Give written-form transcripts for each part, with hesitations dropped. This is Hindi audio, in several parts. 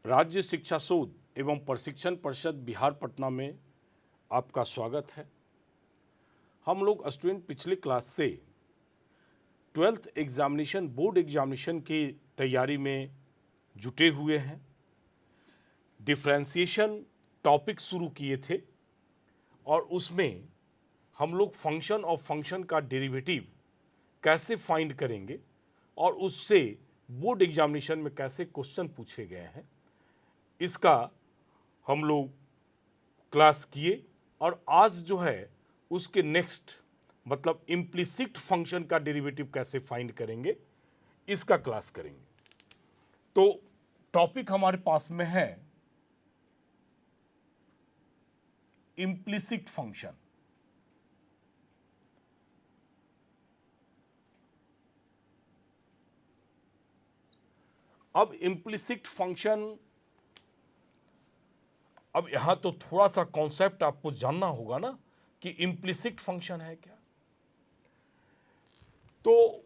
राज्य शिक्षा शोध एवं प्रशिक्षण परिषद बिहार पटना में आपका स्वागत है। हम लोग स्टूडेंट पिछले क्लास से 12th एग्जामिनेशन बोर्ड एग्जामिनेशन की तैयारी में जुटे हुए हैं। डिफरेंशिएशन टॉपिक शुरू किए थे और उसमें हम लोग फंक्शन और फंक्शन का डेरिवेटिव कैसे फाइंड करेंगे और उससे बोर्ड एग्जामिनेशन में कैसे क्वेश्चन पूछे गए हैं, इसका हम लोग क्लास किए। और आज जो है उसके नेक्स्ट मतलब इम्प्लिसिट फंक्शन का डेरिवेटिव कैसे फाइंड करेंगे, इसका क्लास करेंगे। तो टॉपिक हमारे पास में है इम्प्लिसिट फंक्शन। अब इम्प्लिसिट फंक्शन, अब यहां तो थोड़ा सा कॉन्सेप्ट आपको जानना होगा ना कि इम्प्लिसिट फंक्शन है क्या। तो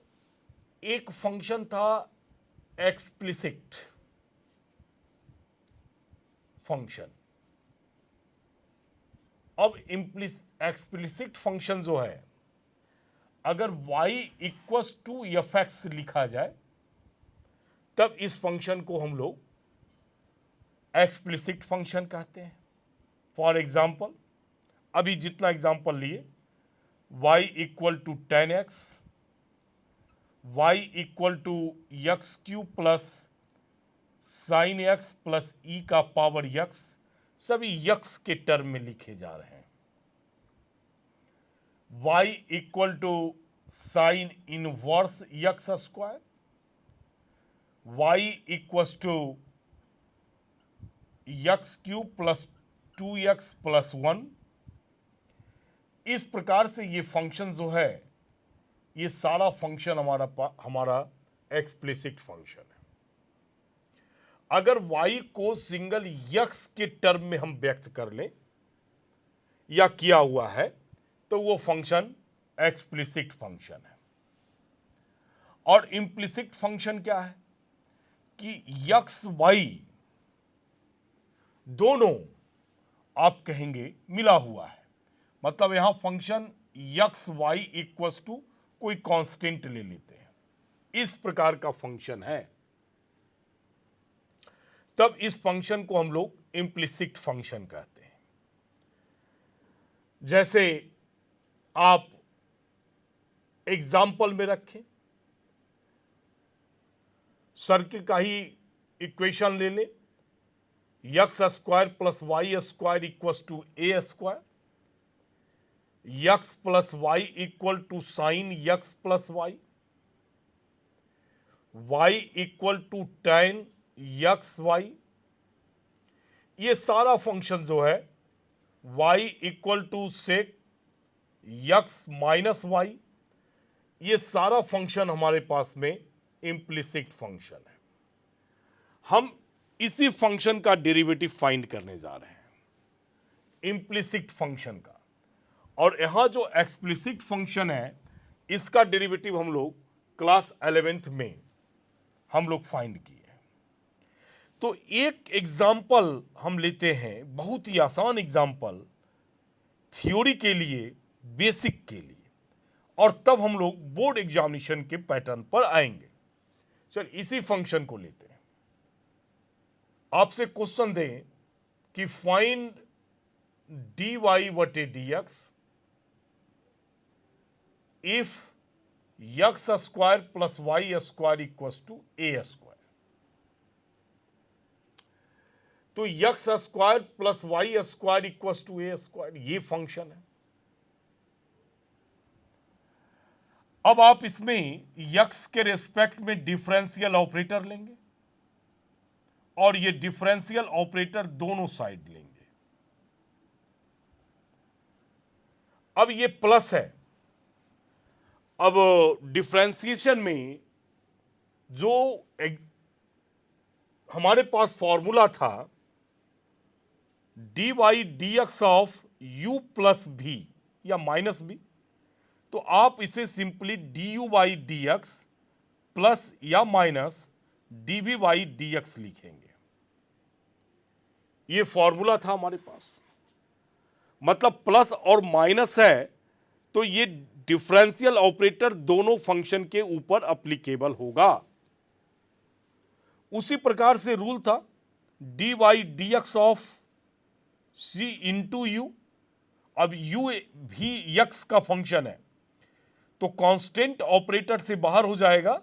एक फंक्शन था एक्सप्लिसिट फंक्शन। अब एक्सप्लिसिट फंक्शन जो है, अगर y equals to F X लिखा जाए तब इस फंक्शन को हम लोग एक्सप्लिसिट फंक्शन कहते हैं। फॉर एग्जाम्पल, अभी जितना एग्जाम्पल लिए, y equal to 10x, y equal to x cube plus sine x plus e का पावर x, सभी x के टर्म में लिखे जा रहे हैं। y equal to sine inverse x square, y equals to x cube plus 2x plus 1। इस प्रकार से ये फंक्शन जो है, ये सारा फंक्शन हमारा एक्सप्लिसिट फंक्शन है। अगर y को सिंगल x के टर्म में हम व्यक्त कर लें या किया हुआ है तो वो फंक्शन एक्सप्लिसिट फंक्शन है। और इम्प्लिसिट फंक्शन क्या है कि x y दोनों आप कहेंगे मिला हुआ है, मतलब यहां function X Y equals to कोई कांस्टेंट ले लेते हैं, इस प्रकार का फंक्शन है, तब इस फंक्शन को हम लोग इम्प्लिसिट फंक्शन कहते हैं। जैसे आप एग्जाम्पल में रखें, सर्किल का ही इक्वेशन ले लें, X square plus Y square equals to A square, X plus Y equal to sine x plus Y, Y equal to ten X Y. ये सारा फंक्शन जो है y equal to sec X minus Y, ये सारा फंक्शन हमारे पास में इम्प्लिसिट फंक्शन है। हम इसी फंक्शन का डेरिवेटिव फाइंड करने जा रहे हैं, इम्प्लिसिट फंक्शन का। और यहां जो एक्सप्लिसिट फंक्शन है, इसका डेरिवेटिव हम लोग क्लास 11th में हम लोग फाइंड किए। तो एक एग्जाम्पल हम लेते हैं, बहुत ही आसान एग्जाम्पल, थ्योरी के लिए, बेसिक के लिए, और तब हम लोग बोर्ड एग्जामिनेशन के पैटर्न पर आएंगे। चल इसी फंक्शन को लेते हैं। आपसे क्वेश्चन दें कि फाइंड dy बटे dx if x square plus Y square equals to A square. तो x square plus Y square equals to A square, ये फंक्शन है। अब आप इसमें एक्स के रेस्पेक्ट में डिफरेंशियल ऑपरेटर लेंगे और ये डिफरेंशियल ऑपरेटर दोनों साइड लेंगे। अब ये प्लस है। अब डिफरेंशिएशन में जो हमारे पास फॉर्मूला था D Y D x of u plus v या माइनस बी, तो आप इसे simply d u by D x plus या minus d v by D x लिखेंगे। ये फॉर्मूला था हमारे पास, मतलब प्लस और माइनस है तो ये डिफरेंशियल ऑपरेटर दोनों फंक्शन के ऊपर अप्लीकेबल होगा। उसी प्रकार से रूल था D Y D x of C into U. अब यू भी यक्स का फंक्शन है तो कांस्टेंट ऑपरेटर से बाहर हो जाएगा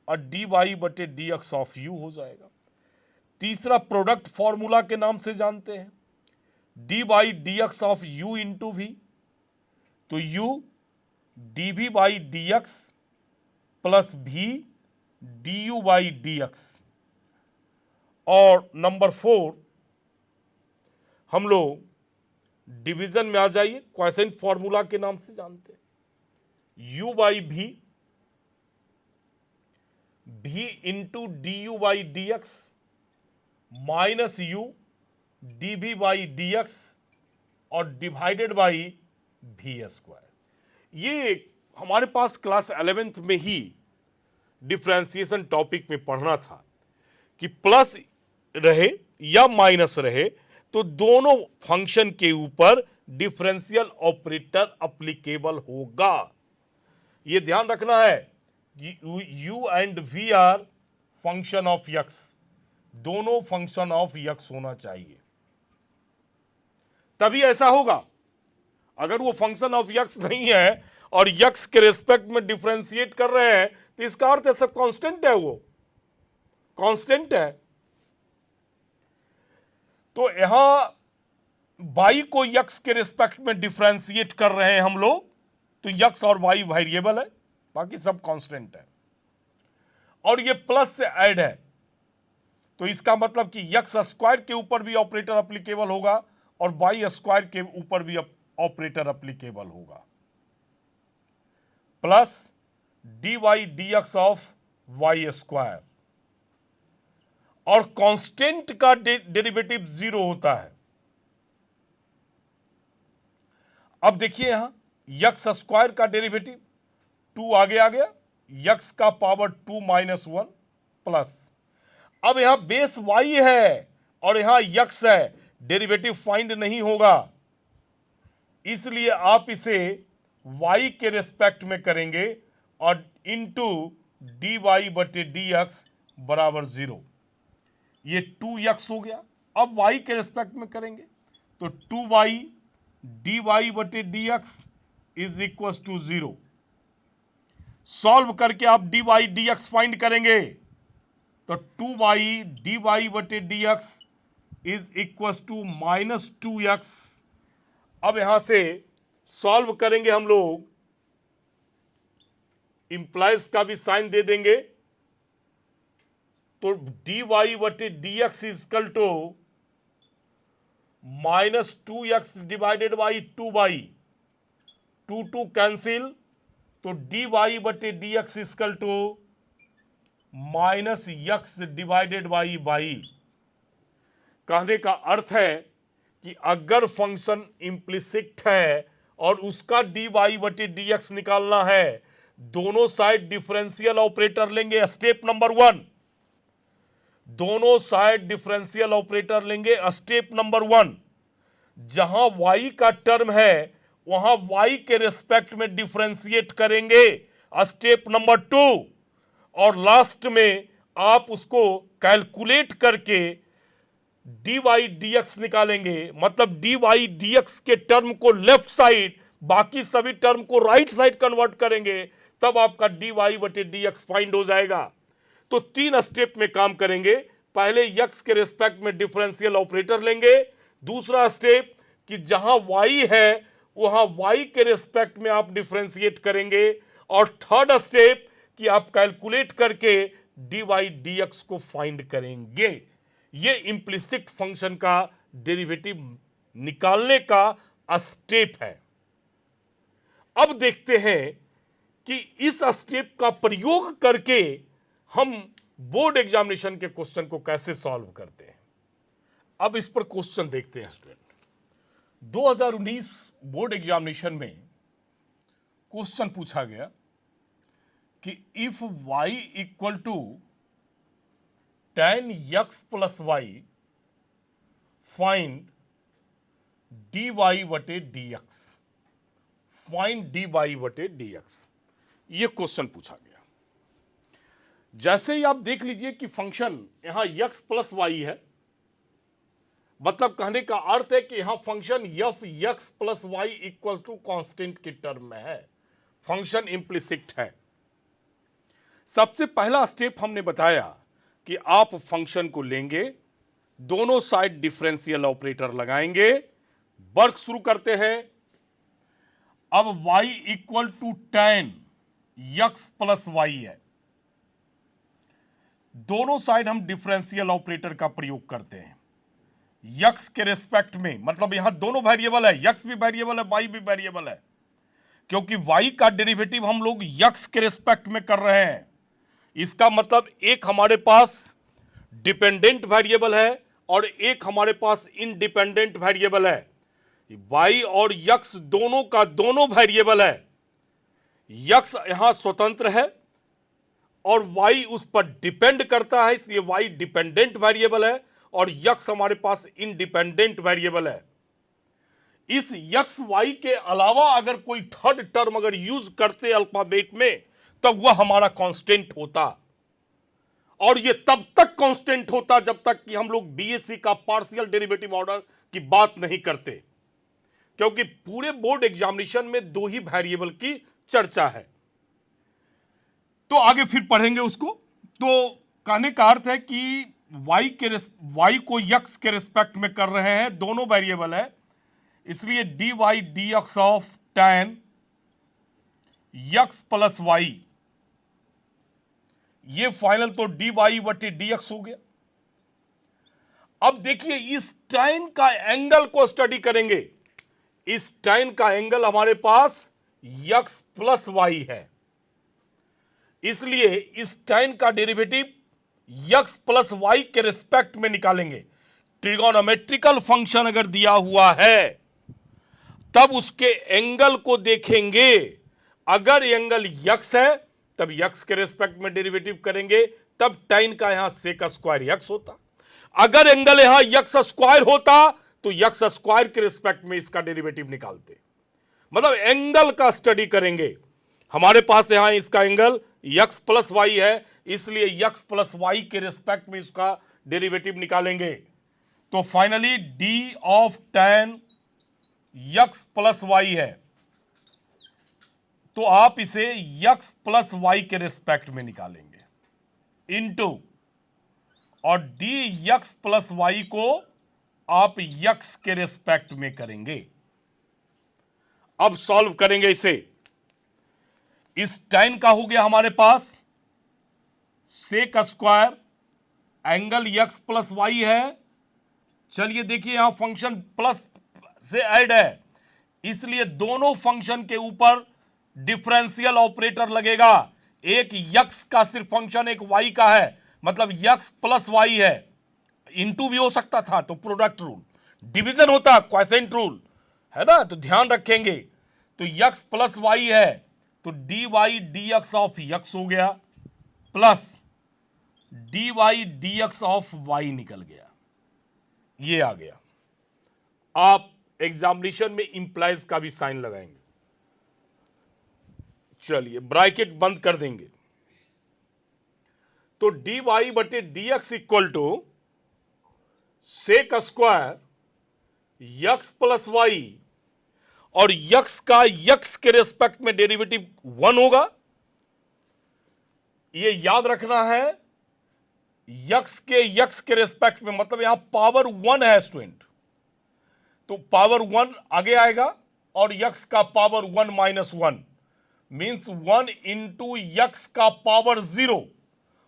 और डी वाई बटे डी एक्स ऑफ यू हो जाएगा। तीसरा प्रोडक्ट फॉर्मूला के नाम से जानते हैं, d by D x of u into v, तो u d v by D x plus v d u by D x. और नंबर 4 हम लोग डिवीजन में आ जाइए, क्वोशेंट फॉर्मूला के नाम से जानते हैं, u बाई भी into D u by D x minus U D भी बाई डी एक्स और डिवाइडेड बाई भी स्क्वायर। ये हमारे पास क्लास 11th में ही डिफरेंशिएशन टॉपिक में पढ़ना था कि प्लस रहे या माइनस रहे तो दोनों फंक्शन के ऊपर डिफरेंशियल ऑपरेटर अप्लीकेबल होगा। ये ध्यान रखना है कि u and v are function of X, दोनों फंक्शन ऑफ यक्स होना चाहिए, तभी ऐसा होगा। अगर वो फंक्शन ऑफ यक्स नहीं है और यक्स के रेस्पेक्ट में डिफरेंशिएट कर रहे हैं तो इसका अर्थ है सब कांस्टेंट है, वो कांस्टेंट है। तो यहां y को यक्स के रेस्पेक्ट में डिफरेंशिएट कर रहे हैं हम लोग, तो यक्स और y वेरिएबल है, बाकी सब कांस्टेंट है। और ये प्लस से ऐड है तो इसका मतलब कि यक्स स्क्वायर के ऊपर भी ऑपरेटर अप्लीकेबल होगा और y स्क्वायर के ऊपर भी ऑपरेटर अप्लीकेबल होगा। Plus D Y D x of Y square, और कांस्टेंट का डेरिवेटिव 0 होता है। अब देखिए यहां यक्स स्क्वायर का डेरिवेटिव 2 आगे आ गया, यक्स का पावर 2 माइनस 1 प्लस, अब यहां बेस y है और यहां यक्स है, डेरिवेटिव फाइंड नहीं होगा, इसलिए आप इसे y के रेस्पेक्ट में करेंगे और इंटू डी वाई बटे डी एक्स बराबर 0, ये 2x हो गया। अब y के रेस्पेक्ट में करेंगे तो 2y डी वाई बटे D x is equal to 0। Solve करके आप D Y D X find करेंगे तो 2y डी वाई बटे D x is equal to minus 2x। अब यहां से सॉल्व करेंगे हम लोग, इंप्लाइज का भी साइन दे देंगे, तो डी वाई बटे D X is equal to minus 2x divided by 2y, 2 cancel, तो डी वाई बटे D X is equal to minus X divided by Y. कहने का अर्थ है कि अगर फंक्शन इंप्लिसिट है और उसका डी वाई बटे डी एक्स निकालना है, दोनों साइड डिफरेंशियल ऑपरेटर लेंगे, स्टेप नंबर 1, दोनों साइड डिफरेंशियल ऑपरेटर लेंगे, स्टेप नंबर 1। जहां y का टर्म है वहां y के रेस्पेक्ट में डिफरेंशिएट करेंगे, स्टेप नंबर 2, और लास्ट में आप उसको कैलकुलेट करके डी वाई डी एक्स निकालेंगे, मतलब डी वाई डी एक्स के टर्म को लेफ्ट साइड, बाकी सभी टर्म को राइट साइड कन्वर्ट करेंगे, तब आपका डी वाई बटे डी एक्स फाइंड हो जाएगा। तो 3 स्टेप में काम करेंगे, पहले यक्स के रेस्पेक्ट में डिफरेंशियल ऑपरेटर लेंगे, दूसरा स्टेप कि जहां y है वहां y के रेस्पेक्ट में आप डिफरेंशिएट करेंगे, और थर्ड स्टेप कि आप कैलकुलेट करके डी वाई डी एक्स को फाइंड करेंगे। ये इंप्लिसिट फंक्शन का डेरिवेटिव निकालने का स्टेप है। अब देखते हैं कि इस स्टेप का प्रयोग करके हम बोर्ड एग्जामिनेशन के क्वेश्चन को कैसे सॉल्व करते हैं। अब इस पर क्वेश्चन देखते हैं स्टूडेंट। 2019 बोर्ड एग्जामिनेशन में क्वेश्चन पूछा गया कि if y equal to tan x plus Y find dy बटे dx, फाइंड dy बटे dx, ये क्वेश्चन पूछा गया। जैसे ही आप देख लीजिए कि फंक्शन यहां x प्लस वाई है, मतलब कहने का अर्थ है कि यहां function f x plus Y equal to constant के टर्म में है, फंक्शन इंप्लिसिट है। सबसे पहला स्टेप हमने बताया कि आप फंक्शन को लेंगे, दोनों साइड डिफरेंशियल ऑपरेटर लगाएंगे, वर्क शुरू करते हैं। अब y equal to tan x plus Y है, दोनों साइड हम डिफरेंशियल ऑपरेटर का प्रयोग करते हैं x के रेस्पेक्ट में, मतलब यहां दोनों वेरिएबल है, x भी वेरिएबल है, y भी वेरिएबल है, क्योंकि y का डेरिवेटिव हम लोग x के रेस्पेक्ट में कर रहे हैं। इसका मतलब एक हमारे पास डिपेंडेंट वेरिएबल है और एक हमारे पास इंडिपेंडेंट वेरिएबल है। y और x दोनों का दोनों वेरिएबल है, x यहां स्वतंत्र है और y उस पर डिपेंड करता है, इसलिए y डिपेंडेंट वेरिएबल है और x हमारे पास इंडिपेंडेंट वेरिएबल है। इस x y के अलावा अगर कोई थर्ड टर्म अगर यूज करते अल्फाबेट में, तब वह हमारा कांस्टेंट होता, और यह तब तक कांस्टेंट होता जब तक कि हम लोग बीएससी का पार्शियल डेरिवेटिव ऑर्डर की बात नहीं करते, क्योंकि पूरे बोर्ड एग्जामिनेशन में दो ही वेरिएबल की चर्चा है। तो आगे फिर पढ़ेंगे उसको। तो कहने का अर्थ है कि y को x के रिस्पेक्ट में कर रहे हैं, दोनों वेरिएबल है, इसलिए dy dx of tan x plus Y, ये फाइनल तो dy बटे dx हो गया। अब देखिए इस tan का एंगल को स्टडी करेंगे, इस tan का एंगल हमारे पास x प्लस वाई है, इसलिए इस tan का डेरिवेटिव x प्लस वाई के रिस्पेक्ट में निकालेंगे। ट्रिगोनोमेट्रिकल फंक्शन अगर दिया हुआ है तब उसके एंगल को देखेंगे, अगर एंगल x है तब x के रिस्पेक्ट में डेरिवेटिव करेंगे, तब tan का यहां सेक स्क्वायर x होता। अगर एंगल यहां x स्क्वायर होता तो x स्क्वायर के रिस्पेक्ट में इसका डेरिवेटिव निकालते, मतलब एंगल का स्टडी करेंगे। हमारे पास यहां इसका एंगल x प्लस वाई है, इसलिए x प्लस वाई के रिस्पेक्ट में इसका डेरिवेटिव निकालेंगे। तो finally d of tan x plus Y है, तो आप इसे x प्लस वाई के रिस्पेक्ट में निकालेंगे इनटू, और dx प्लस वाई को आप x के रिस्पेक्ट में करेंगे। अब सॉल्व करेंगे इसे। इस tan का हो गया हमारे पास sec square, angle x plus Y है। चलिए देखिए यहां फंक्शन प्लस से ऐड है, इसलिए दोनों फंक्शन के ऊपर डिफरेंशियल ऑपरेटर लगेगा। एक x का सिर्फ फंक्शन, एक y का है, मतलब x प्लस वाई है, इनटू भी हो सकता था तो प्रोडक्ट रूल, डिवीजन होता क्वोशिएंट रूल है ना, तो ध्यान रखेंगे। तो x प्लस वाई है तो dy dx ऑफ x हो गया, plus dy dx of y निकल गया, ये आ गया। आप एग्जामिनेशन में इंप्लाइज का भी साइन लगाएंगे। चलिए ब्रैकेट बंद कर देंगे, तो dy बटे dx equal to sec square x plus Y, और x का x के रेस्पेक्ट में डेरिवेटिव 1 होगा, ये याद रखना है। x के रेस्पेक्ट में, मतलब यहां पावर 1 है स्टूडेंट, तो पावर 1 आगे आएगा, और x का power 1 minus 1 means 1 into x का पावर 0,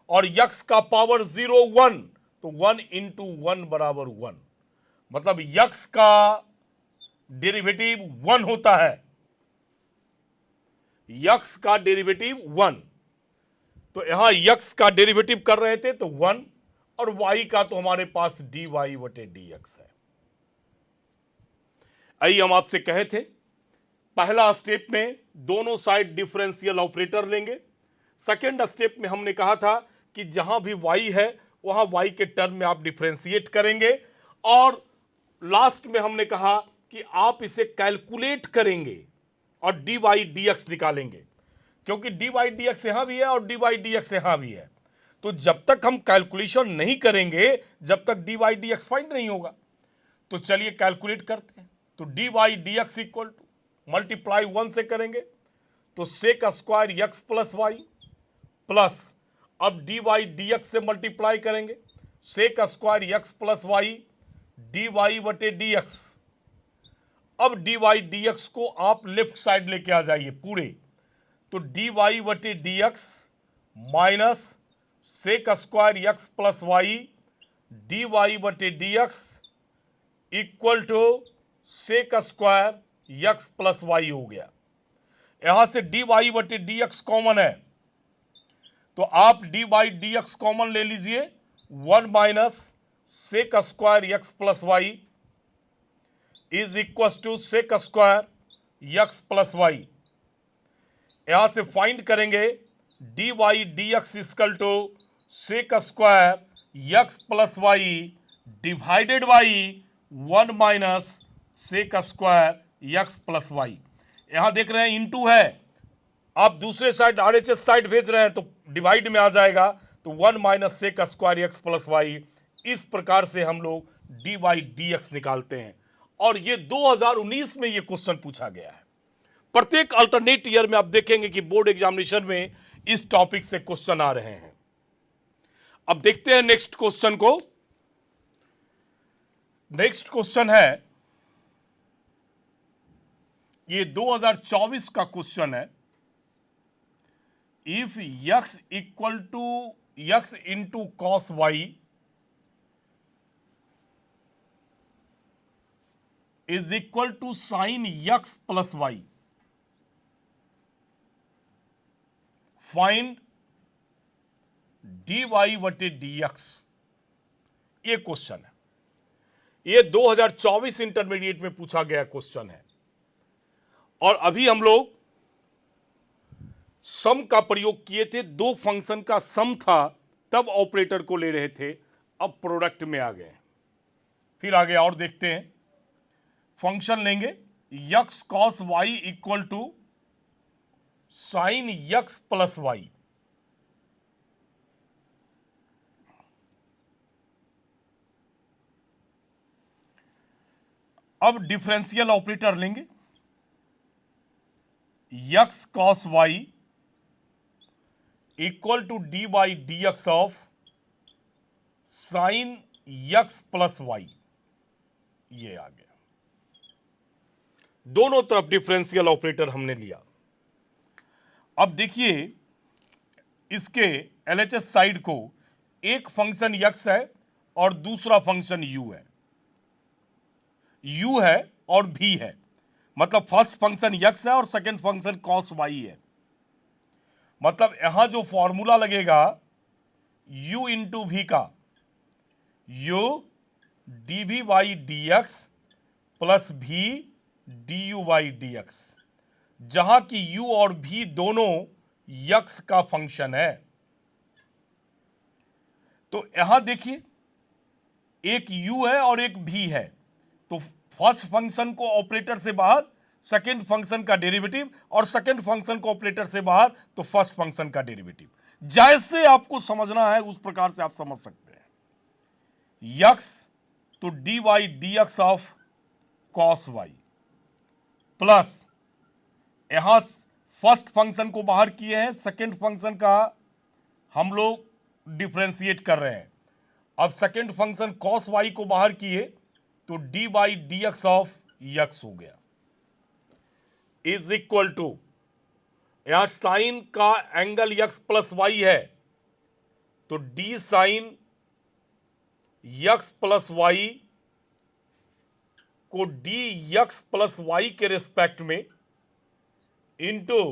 और x का पावर 0 1, तो 1 इंटू 1 बराबर 1, मतलब x का डेरिवेटिव 1 होता है, x का डेरिवेटिव 1। तो यहां x का डेरिवेटिव कर रहे थे तो 1, और y का तो हमारे पास dy बटे dx है। आइए हम आपसे कहे थे पहला स्टेप में दोनों साइड डिफरेंशियल ऑपरेटर लेंगे। सेकेंड स्टेप में हमने कहा था कि जहां भी y है वहां y के टर्म में आप डिफरेंशिएट करेंगे, और लास्ट में हमने कहा कि आप इसे कैलकुलेट करेंगे और डी बाई डी एक्स निकालेंगे, क्योंकि डी बाई डी एक्स यहां भी है और डी बाई डी एक्स यहां भी है। तो जब तक हम कैलकुलेशन नहीं करेंगे, जब तक D by D X find नहीं होगा। तो चलिए कैलकुलेट करते हैं। तो D by D x equal to multiply 1 से करेंगे तो sec square x plus Y, plus अब डी बाई डी एक्स से मल्टीप्लाई करेंगे sec square x plus Y D Y बटे डी एक्स। अब डी वाई डी एक्स को आप लेफ्ट साइड लेके आ जाइए पूरे, तो डी वाई बटे D x minus sec square x plus Y D Y बटे D x equal to sec square x plus y हो गया। यहां से डी वाई बटे डी एक्स कॉमन है, तो आप d by D x common ले लीजिए, 1 minus sec square x plus Y is equal to sec square x plus Y. यहां से फाइंड करेंगे d Y D x equal to sec square x plus Y divided by 1 minus sec square x plus Y. यहां देख रहे हैं इनटू है, आप दूसरे साइड आरएचएस साइड भेज रहे हैं तो डिवाइड में आ जाएगा, तो 1 minus sec square x plus Y. इस प्रकार से हम लोग डी बाई डी एक्स निकालते हैं, और ये 2019 में ये क्वेश्चन पूछा गया है। प्रत्येक अल्टरनेट ईयर में आप देखेंगे कि बोर्ड एग्जामिनेशन में इस टॉपिक से क्वेश्चन आ रहे हैं। अब देखते हैं नेक्स्ट क्वेश्चन को। नेक्स्ट क्वेश्चन है, ये 2024 का क्वेश्चन है। If X equal to X into cos Y is equal to sine X plus Y, find D Y बटे डी एक्स। ये क्वेश्चन है, ये 2024 इंटरमीडिएट में पूछा गया क्वेश्चन है। और अभी हम लोग सम का प्रयोग किए थे, दो फंक्शन का सम था तब ऑपरेटर को ले रहे थे, अब प्रोडक्ट में आ गए। फिर आगे और देखते हैं, फंक्शन लेंगे X cos Y equal to sine X plus Y. अब डिफरेंशियल ऑपरेटर लेंगे, X cos Y equal to D by D x of sine X plus Y. ये आ गया, दोनों तरफ डिफरेंशियल ऑपरेटर हमने लिया। अब देखिए इसके एलएचएस साइड को एक फंक्शन यक्स है और दूसरा फंक्शन यू है, यू है और भी है, मतलब फर्स्ट फंक्शन यक्स है और सेकंड फंक्शन कॉस वाई है। मतलब यहां जो फॉर्मूला लगेगा u इंटू भी का, u d v by D x plus v d u by D x, जहां की u और v दोनों यक्स का फंक्शन है। तो यहां देखिए एक u है और एक v है, तो फर्स्ट फंक्शन को ऑपरेटर से बाहर, सेकेंड फंक्शन का डेरिवेटिव, और सेकेंड फंक्शन को ऑपरेटर से बाहर तो फर्स्ट फंक्शन का डेरिवेटिव। जैसे आपको समझना है उस प्रकार से आप समझ सकते हैं। यक्स तो D Y D x of cos Y, plus यहां फर्स्ट फंक्शन को बाहर किए हैं, सेकेंड फंक्शन का हम लोग डिफरेंशिएट कर रहे हैं। अब सेकेंड फंक्शन कॉस वाई को बाहर किए तो D by D x of X हो गया, इज इक्वल टू, यहां साइन का एंगल यक्स प्लस वाई है तो D sine X plus Y को डी यक्स प्लस वाई के रिस्पेक्ट में into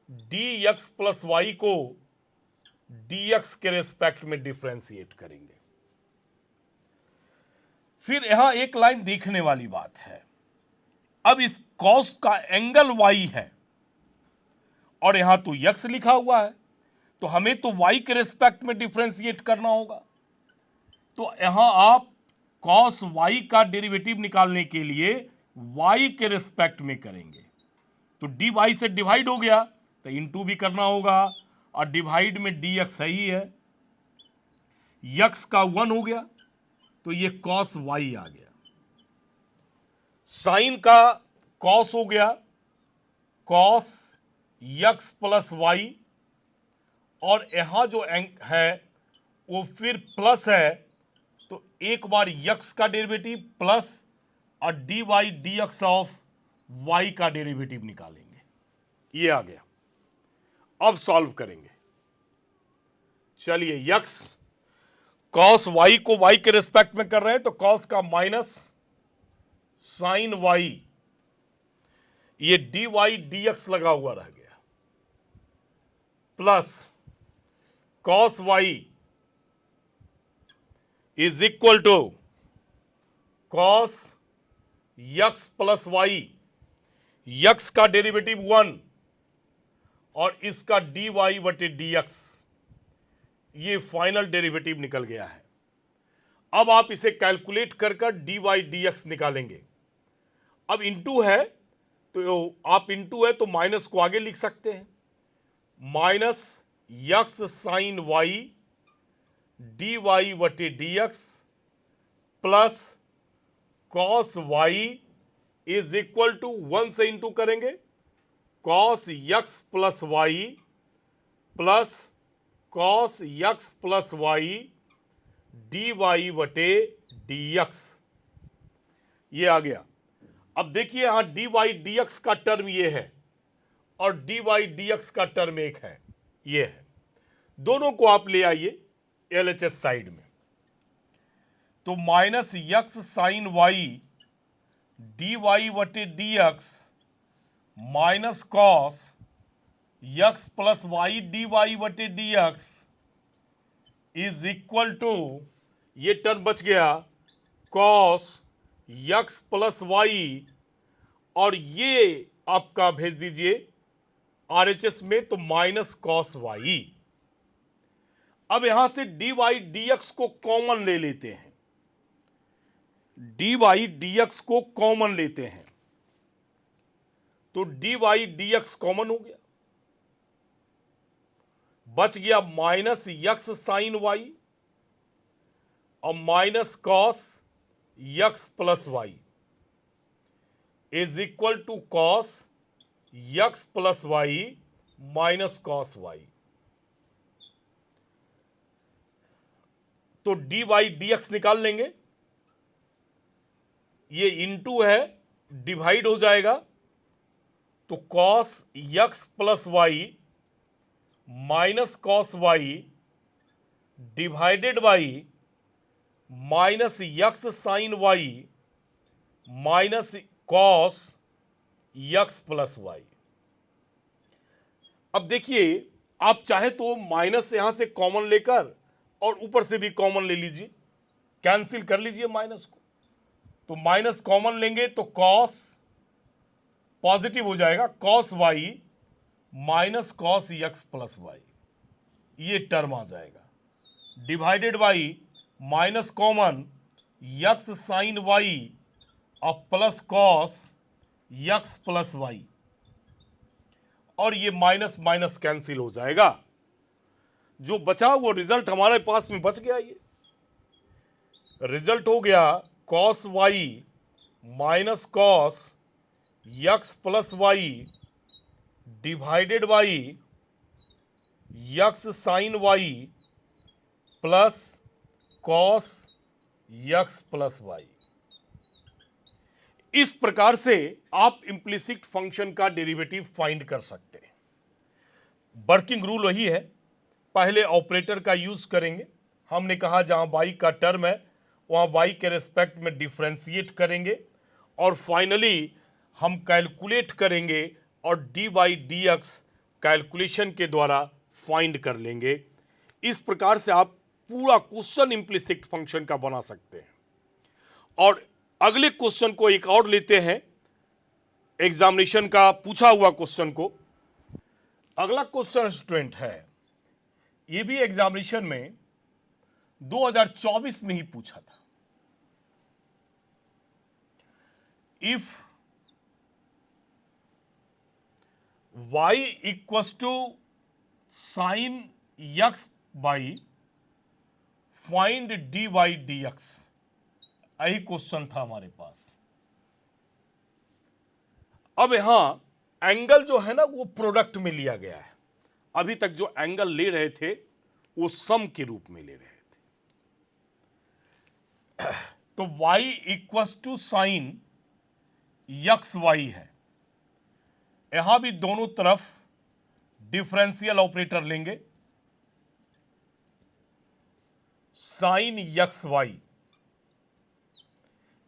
D X plus Y को डी एक्स के रिस्पेक्ट में डिफरेंशिएट करेंगे। फिर यहां एक लाइन देखने वाली बात है, अब इस कॉस का एंगल y है और यहां तो यक्स लिखा हुआ है, तो हमें तो y के रिस्पेक्ट में डिफरेंशिएट करना होगा। तो यहां आप कॉस वाई का डेरिवेटिव निकालने के लिए वाई के रिस्पेक्ट में करेंगे। तो डी वाई से डिवाइड हो गया तो इनटू भी करना होगा, और डिवाइड में डी एक्स है ही है, यक्स का 1 हो गया तो ये कॉस वाई आ गया। साइन का कॉस हो गया कॉस यक्स प्लस वाई, और यहां जो है वो फिर प्लस है, तो एक बार यक्स का डेरिवेटिव प्लस और D Y D x of Y का डेरिवेटिव निकालेंगे। ये आ गया। अब सॉल्व करेंगे। चलिए, यक्स कॉस वाई को वाई के रिस्पेक्ट में कर रहे हैं तो कॉस का माइनस साइन वाई, ये डी वाई डी एक्स लगा हुआ रह गया, plus cos Y is equal to cos x plus Y, X का डेरिवेटिव 1 और इसका डी वाई बटे डी एक्स, ये फाइनल डेरिवेटिव निकल गया है। अब आप इसे कैलकुलेट कर कर डी वाई डी एक्स निकालेंगे। अब इंटू है तो आप इंटू है तो माइनस को आगे लिख सकते हैं, minus x sine y D Y बटे D x plus cos Y is equal to 1 से इंटू करेंगे cos x plus Y plus cos x plus Y D Y बटे डी एक्स, ये आ गया। अब देखिए यहां डी वाई डी एक्स का टर्म ये है और डी वाई डी एक्स का टर्म एक है, ये है। दोनों को आप ले आइए एलएचएस साइड में, तो minus x sine y D Y बटे D x minus cos x plus Y D Y बटे D x is equal to, ये टर्म बच गया, कॉस यक्स प्लस वाई, और ये आपका भेज दीजिए आरएचएस में तो माइनस कॉस वाई। अब यहां से डी वाई डी एक्स को कॉमन ले लेते हैं, डी वाई डी एक्स को कॉमन लेते हैं तो D Y D x common हो गया, बच गया माइनस यक्स साइन वाई और minus cos x plus Y is equal to cos x plus Y minus cos Y. तो डी वाई डी एक्स निकाल लेंगे, ये इंटू है डिवाइड हो जाएगा तो cos x plus Y minus cos Y divided by minus x sine Y minus cos x plus Y. अब देखिए, आप चाहे तो माइनस यहां से कॉमन लेकर और ऊपर से भी कॉमन ले लीजिए, कैंसिल कर लीजिए माइनस को, तो माइनस कॉमन लेंगे तो कॉस पॉजिटिव हो जाएगा, cos Y minus cos x plus Y, ये टर्म आ जाएगा, divided by minus common x sine Y और plus cos x plus Y, और ये माइनस माइनस कैंसिल हो जाएगा, जो बचा वो रिजल्ट हमारे पास में बच गया। ये रिजल्ट हो गया cos Y minus cos x plus Y divided by X sine Y plus cos x plus Y. इस प्रकार से आप इंप्लिसिट फंक्शन का डेरिवेटिव फाइंड कर सकते हैं। वर्किंग रूल वही है, पहले ऑपरेटर का यूज करेंगे, हमने कहा जहां y का टर्म है वहां y के रिस्पेक्ट में डिफरेंशिएट करेंगे और फाइनली हम कैलकुलेट करेंगे और D Y D X calculation के द्वारा फाइंड कर लेंगे। इस प्रकार से आप पूरा क्वेश्चन इंप्लिसिट फंक्शन का बना सकते हैं। और अगले क्वेश्चन को एक और लेते हैं, एग्जामिनेशन का पूछा हुआ क्वेश्चन को। अगला क्वेश्चन स्टूडेंट है, ये भी एग्जामिनेशन में 2024 में ही पूछा था। If y equals to sine X by find dy dx, यही क्वेश्चन था हमारे पास। अब यहां एंगल जो है ना वो प्रोडक्ट में लिया गया है। अभी तक जो एंगल ले रहे थे वो सम के रूप में ले रहे थे। तो y equals to sine X Y है। यहां भी दोनों तरफ डिफरेंशियल ऑपरेटर लेंगे, साइन यक्स वाई,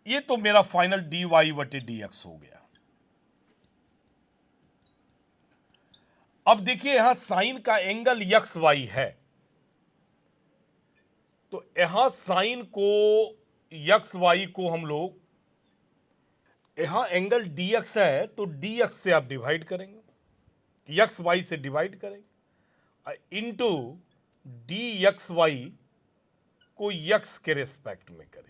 ये तो मेरा फाइनल dy बटे dx हो गया। अब देखिए यहां साइन का एंगल यक्स वाई है, तो यहां साइन को यक्स वाई को हम लोग, यहां एंगल dx है तो dx से आप डिवाइड करेंगे, यक्स वाई से डिवाइड करेंगे, इनटू dx वाई को यक्स के रेस्पेक्ट में करेंगे।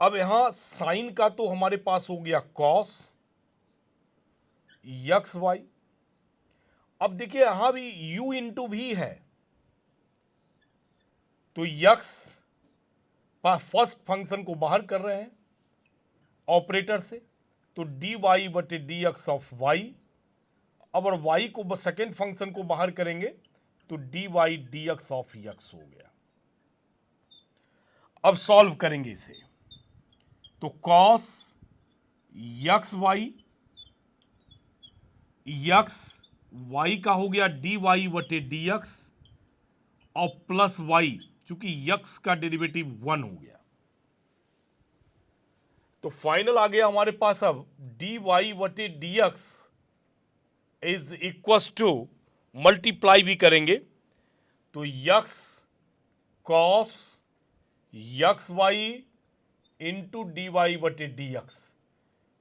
अब यहां साइन का तो हमारे पास हो गया कॉस यक्स वाई। अब देखिए यहां भी u इंटू भी है, तो यक्स फर्स्ट फंक्शन को बाहर कर रहे हैं ऑपरेटर से, तो dy बटे dx ऑफ y। अब और y को सेकेंड फंक्शन को बाहर करेंगे तो dy dx ऑफ x हो गया। अब सॉल्व करेंगे इसे, तो cos X Y, X Y का हो गया dy बटे dx और प्लस वाई, चूंकि यक्स का डेरिवेटिव 1 हो गया, तो फाइनल आ गया हमारे पास अब dy बटे dx is equals to, multiply भी करेंगे तो X cos X Y into dy बटे dx,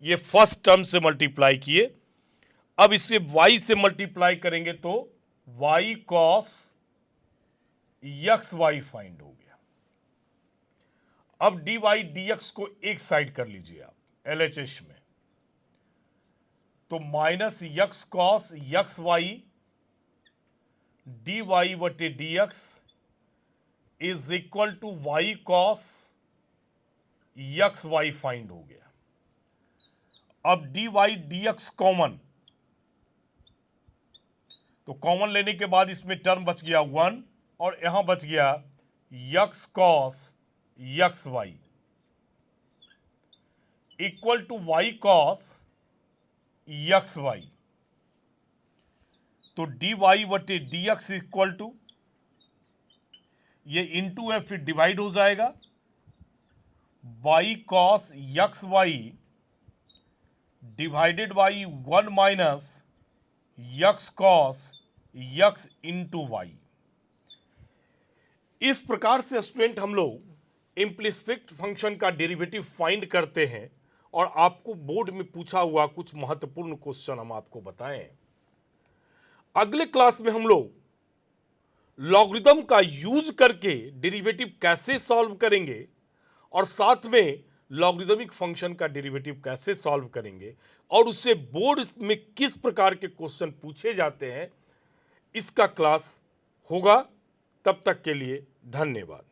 ये फर्स्ट टर्म से मल्टीप्लाई किए। अब इसे y से मल्टीप्लाई करेंगे तो y cos X Y find हो गया। अब dy dx को एक साइड कर लीजिए आप LHS में, तो minus X cos X Y dy बटे dx is equal to y cos X Y find हो गया। अब dy dx कॉमन, तो कॉमन लेने के बाद इसमें टर्म बच गया 1 और यहां बच गया X cos X Y equal to Y cos X Y, तो dy बटे dx इक्वल टू, ये इंटू है फिर डिवाइड हो जाएगा, y cos X Y divided by 1 minus X cos X into Y. इस प्रकार से स्टूडेंट हम लोग इम्प्लिसिट फंक्शन का डेरिवेटिव फाइंड करते हैं और आपको बोर्ड में पूछा हुआ कुछ महत्वपूर्ण क्वेश्चन हम आपको बताएं। अगले क्लास में हम लोग लॉगरिथम का यूज करके डेरिवेटिव कैसे सॉल्व करेंगे और साथ में लॉगरिथमिक फंक्शन का डेरिवेटिव कैसे सॉल्व करेंगे और उससे बोर्ड में किस प्रकार के क्वेश्चन पूछे जाते हैं, इसका क्लास होगा। तब तक के लिए धन्यवाद।